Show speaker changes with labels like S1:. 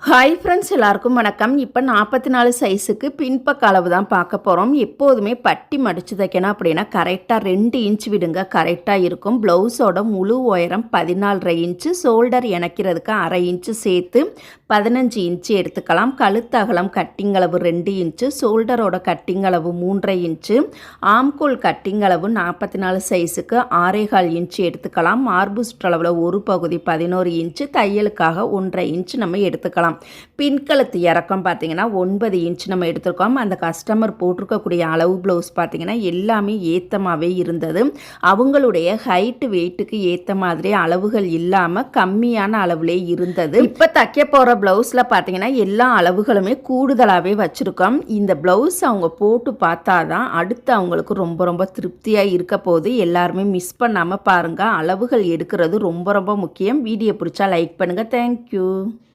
S1: Hi friends, எல்லாருக்கும் வணக்கம். இப்போ 44 சைஸுக்கு பின்பக்க அளவு தான் பார்க்க போகிறோம். எப்போதுமே பட்டி மடித்து தைக்கணும் அப்படின்னா கரெக்டாக 2 இன்ச் விடுங்க, கரெக்டாக இருக்கும். ப்ளவுஸோட முழு உயரம் 14.5 இன்ச்சு, ஷோல்டர் இணைக்கிறதுக்கு 1/2 இன்ச்சு சேர்த்து 15 இன்ச்சு எடுத்துக்கலாம். கழுத்து அகலம் கட்டிங் அளவு 2 இன்ச்சு, ஷோல்டரோட கட்டிங் அளவு 3.5 இன்ச்சு, ஆம்கோல் கட்டிங் அளவு 44 சைஸுக்கு 6.25 இன்ச்சு எடுத்துக்கலாம். மார்பு சுற்றளவில் ஒரு பகுதி 11 இன்ச்சு, தையலுக்காக 1.5 இன்ச்சு நம்ம எடுத்துக்கலாம். பின்கழுத்து இறக்கம் பார்த்தீங்கன்னா 9 இன்ச் நம்ம எடுத்திருக்கோம். அந்த கஸ்டமர் போட்டிருக்கக்கூடிய அளவு ப்ளவுஸ் பார்த்தீங்கன்னா எல்லாமே ஏற்றமாகவே இருந்தது. அவங்களுடைய ஹைட்டு வெயிட்டுக்கு ஏற்ற மாதிரி அளவுகள் இல்லாமல் கம்மியான அளவுலே இருந்தது. இப்போ தைக்க போகிற ப்ளவுஸில் பார்த்தீங்கன்னா எல்லா அளவுகளுமே கூடுதலாகவே வச்சுருக்கோம். இந்த ப்ளவுஸ் அவங்க போட்டு பார்த்தா தான் அடுத்து அவங்களுக்கு ரொம்ப ரொம்ப திருப்தியாக இருக்க போது. எல்லாருமே மிஸ் பண்ணாமல் பாருங்கள். அளவுகள் எடுக்கிறது ரொம்ப ரொம்ப முக்கியம். வீடியோ பிடிச்சா லைக் பண்ணுங்கள். தேங்க்யூ.